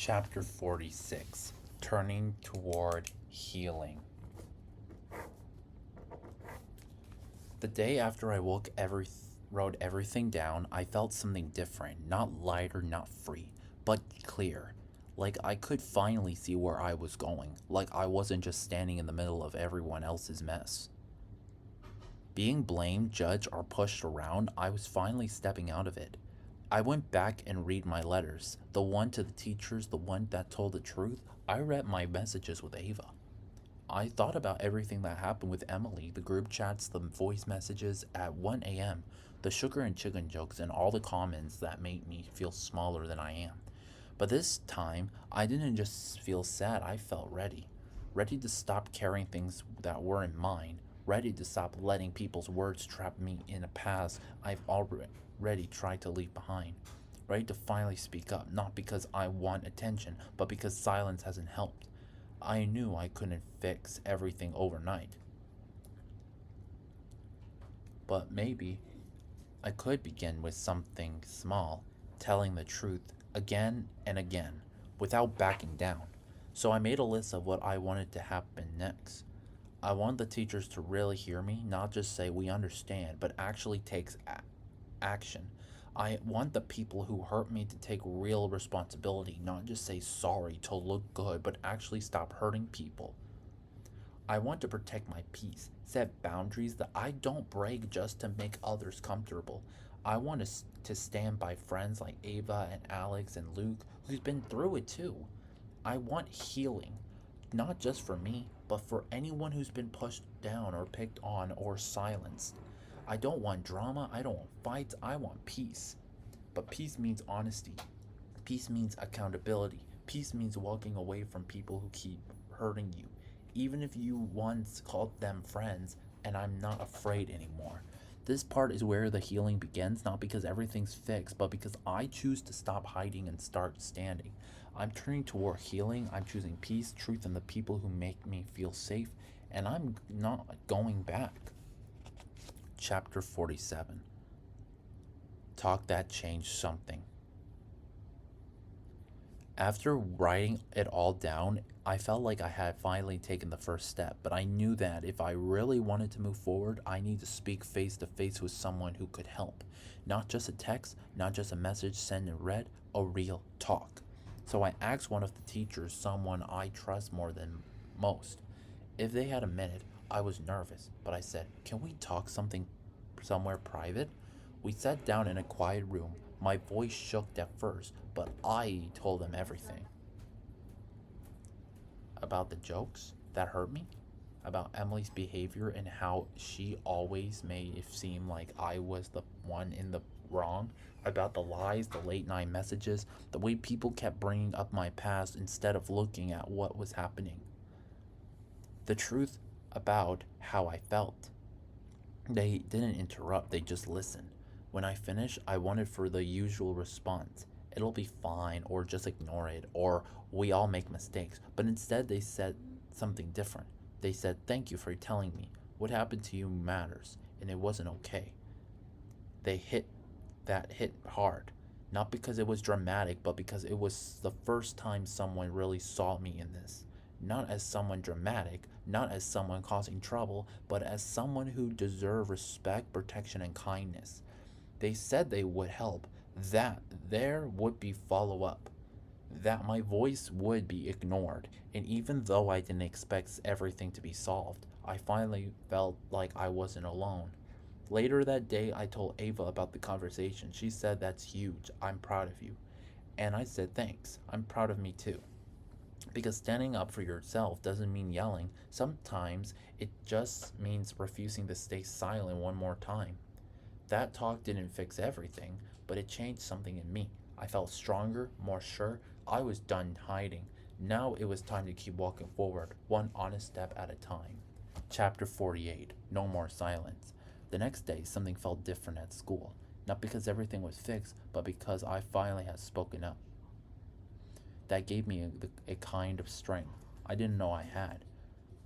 Chapter 46, Turning Toward Healing. The day after I wrote everything down, I felt something different. Not light or not free, but clear. Like I could finally see where I was going. Like I wasn't just standing in the middle of everyone else's mess. Being blamed, judged, or pushed around, I was finally stepping out of it. I went back and read my letters. The one to the teachers, the one that told the truth. I read my messages with Ava. I thought about everything that happened with Emily, the group chats, the voice messages at 1 a.m., the sugar and chicken jokes, and all the comments that made me feel smaller than I am. But this time, I didn't just feel sad, I felt ready. Ready to stop carrying things that weren't mine. Ready to stop letting people's words trap me in a past I've already tried to leave behind. Ready to finally speak up, not because I want attention, but because silence hasn't helped. I knew I couldn't fix everything overnight, but maybe I could begin with something small, telling the truth again and again without backing down. So I made a list of what I wanted to happen next. I want the teachers to really hear me, not just say we understand, but actually take action. I want the people who hurt me to take real responsibility, not just say sorry to look good, but actually stop hurting people. I want to protect my peace, set boundaries that I don't break just to make others comfortable. I want to stand by friends like Ava and Alex and Luke who's been through it too. I want healing, not just for me, but for anyone who's been pushed down or picked on or silenced. I don't want drama, I don't want fights, I want peace. But peace means honesty. Peace means accountability. Peace means walking away from people who keep hurting you. Even if you once called them friends, and I'm not afraid anymore. This part is where the healing begins, not because everything's fixed, but because I choose to stop hiding and start standing. I'm turning toward healing, I'm choosing peace, truth, and the people who make me feel safe, and I'm not going back. Chapter 47, Talk That Changed Something. After writing it all down, I felt like I had finally taken the first step, but I knew that if I really wanted to move forward, I need to speak face to face with someone who could help. Not just a text, not just a message sent and read, a real talk. So I asked one of the teachers, someone I trust more than most, if they had a minute. I was nervous, but I said, "Can we talk somewhere private?" We sat down in a quiet room. My voice shook at first, but I told them everything. About the jokes that hurt me, about Emily's behavior and how she always made it seem like I was the one in the wrong, about the lies, the late night messages, the way people kept bringing up my past instead of looking at what was happening. The truth about how I felt. They didn't interrupt, they just listened. When I finished, I wanted for the usual response: "It'll be fine," or "just ignore it," or "we all make mistakes." But instead, they said something different. They said, "Thank you for telling me. What happened to you matters, and it wasn't okay." They hit hard. Not because it was dramatic, but because it was the first time someone really saw me in this. Not as someone dramatic, not as someone causing trouble, but as someone who deserved respect, protection, and kindness. They said they would help, that there would be follow up, that my voice would be ignored, and even though I didn't expect everything to be solved, I finally felt like I wasn't alone. Later that day, I told Ava about the conversation. She said, "That's huge. I'm proud of you." And I said, "Thanks. I'm proud of me too." Because standing up for yourself doesn't mean yelling. Sometimes it just means refusing to stay silent one more time. That talk didn't fix everything, but it changed something in me. I felt stronger, more sure. I was done hiding. Now it was time to keep walking forward, one honest step at a time. Chapter 48, No More Silence. The next day, something felt different at school. Not because everything was fixed, but because I finally had spoken up. That gave me a kind of strength I didn't know I had.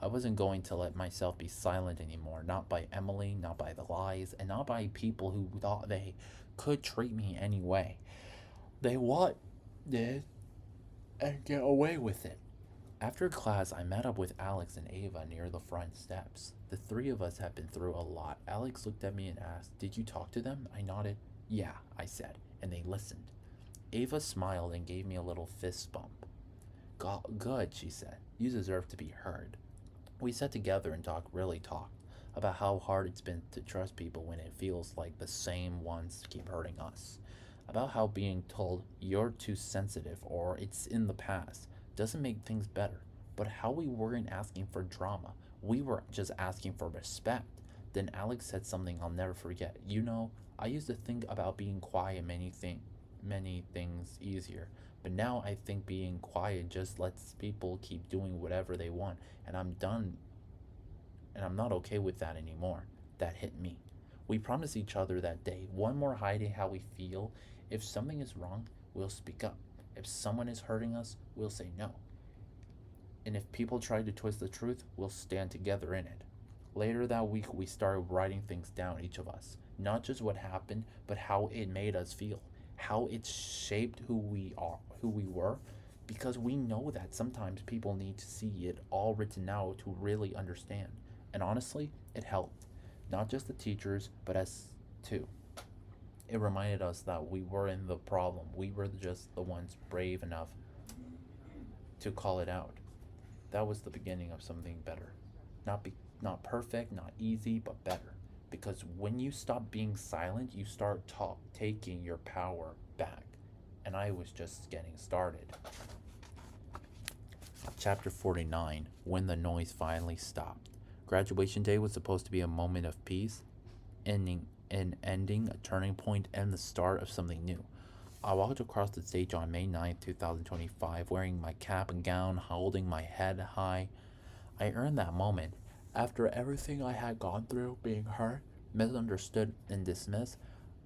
I wasn't going to let myself be silent anymore, not by Emily, not by the lies, and not by people who thought they could treat me anyway. They wanted and get away with it. After class, I met up with Alex and Ava near the front steps. The three of us had been through a lot. Alex looked at me and asked, "Did you talk to them?" I nodded. "Yeah," I said, and they listened. Ava smiled and gave me a little fist bump. Good, she said. "You deserve to be heard." We sat together and talked about how hard it's been to trust people when it feels like the same ones keep hurting us. About how being told you're too sensitive or it's in the past doesn't make things better, but how we weren't asking for drama. We were just asking for respect. Then Alex said something I'll never forget. I used to think about being quiet many things easier, but now I think being quiet just lets people keep doing whatever they want, and I'm done and I'm not okay with that anymore. That hit me. We promised each other that day, one more hiding how we feel. If something is wrong, we'll speak up. If someone is hurting us, we'll say no. And if people try to twist the truth, we'll stand together in it. Later that week, we started writing things down, each of us. Not just what happened, but how it made us feel, how it shaped who we were, because we know that sometimes people need to see it all written out to really understand. And honestly, it helped. Not just the teachers, but us too. It reminded us that we were in the problem. We were just the ones brave enough to call it out. That was the beginning of something better. Not perfect, not easy, but better. Because when you stop being silent, you start taking your power back. And I was just getting started. Chapter 49, When the Noise Finally Stopped. Graduation day was supposed to be a moment of peace, ending a turning point, and the start of something new. I walked across the stage on May 9th, 2025, wearing my cap and gown, holding my head high. I earned that moment. After everything I had gone through, being hurt, misunderstood, and dismissed,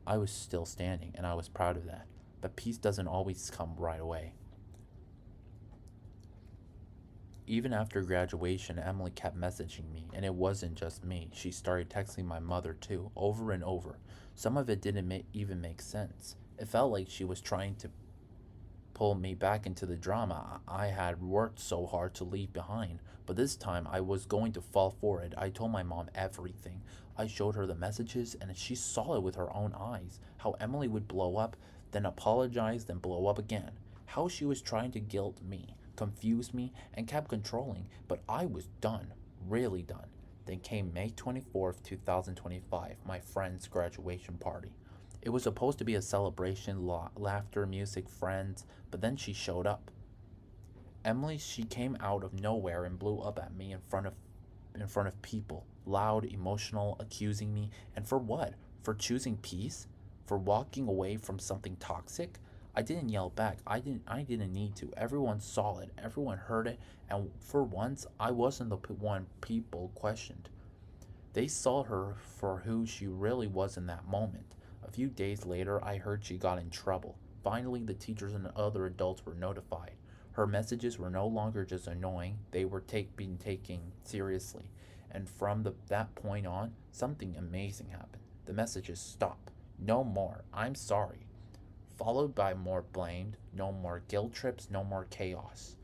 I was still standing, and I was proud of that. But peace doesn't always come right away. Even after graduation, Emily kept messaging me, and it wasn't just me. She started texting my mother too, over and over. Some of it didn't even make sense. It felt like she was trying to pull me back into the drama I had worked so hard to leave behind. But this time, I was going to fall for it. I told my mom everything. I showed her the messages, and she saw it with her own eyes. How Emily would blow up, then apologize, then blow up again. How she was trying to guilt me, confuse me, and kept controlling. But I was done, really done. Then came May 24th, 2025, my friend's graduation party. It was supposed to be a celebration, laughter, music, friends, but then she showed up. Emily, she came out of nowhere and blew up at me in front of people, loud, emotional, accusing me, and for what? For choosing peace? For walking away from something toxic? I didn't yell back. I didn't need to. Everyone saw it. Everyone heard it, and for once, I wasn't the one people questioned. They saw her for who she really was in that moment. A few days later, I heard she got in trouble. Finally, the teachers and other adults were notified. Her messages were no longer just annoying, they were being taken seriously. And from that point on, something amazing happened. The messages stopped. No more, "I'm sorry." Followed by more blamed, no more guilt trips, no more chaos.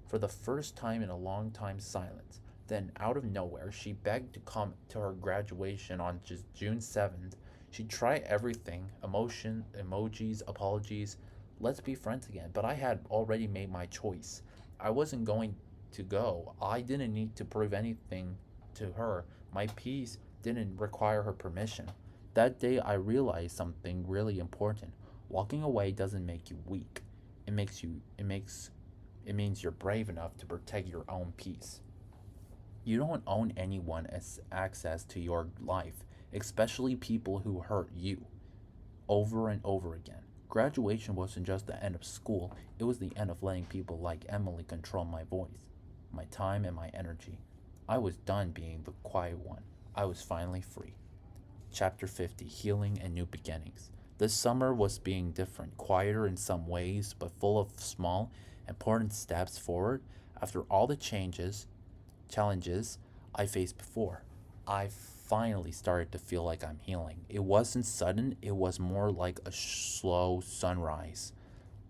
For the first time in a long time, silence. Then, out of nowhere, she begged to come to her graduation on just June 7th. She'd try everything: emotion, emojis, apologies. Let's be friends again. But I had already made my choice. I wasn't going to go. I didn't need to prove anything to her. My peace didn't require her permission. That day, I realized something really important. Walking away doesn't make you weak. It means you're brave enough to protect your own peace. You don't own anyone as access to your life, especially people who hurt you over and over again. Graduation wasn't just the end of school, it was the end of letting people like Emily control my voice, my time, and my energy. I was done being the quiet one. I was finally free. Chapter 50, Healing and New Beginnings. This summer was being different, quieter in some ways, but full of small, important steps forward after all the challenges I faced before. I finally started to feel like I'm healing. It wasn't sudden, it was more like a slow sunrise.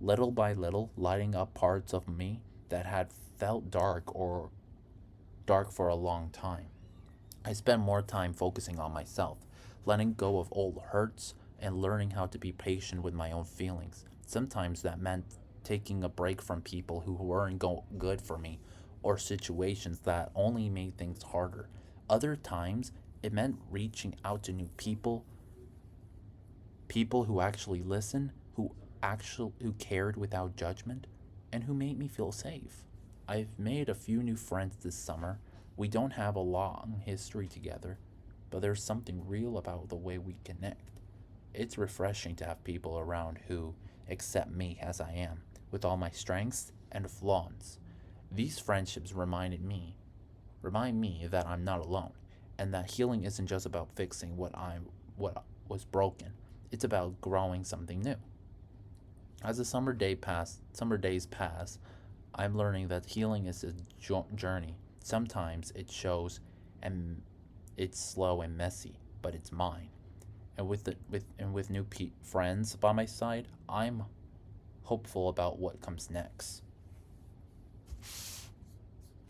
little by little lighting up parts of me that had felt dark for a long time. I spent more time focusing on myself, letting go of old hurts and learning how to be patient with my own feelings. Sometimes that meant taking a break from people who weren't good for me or situations that only made things harder. Other times, it meant reaching out to new people who actually listened, who cared without judgment, and who made me feel safe. I've made a few new friends this summer. We don't have a long history together, but there's something real about the way we connect. It's refreshing to have people around who accept me as I am, with all my strengths and flaws. These friendships remind me that I'm not alone, and that healing isn't just about fixing what was broken. It's about growing something new. As the summer days pass, I'm learning that healing is a journey. Sometimes it shows, and it's slow and messy, but it's mine. And with new friends by my side, I'm hopeful about what comes next.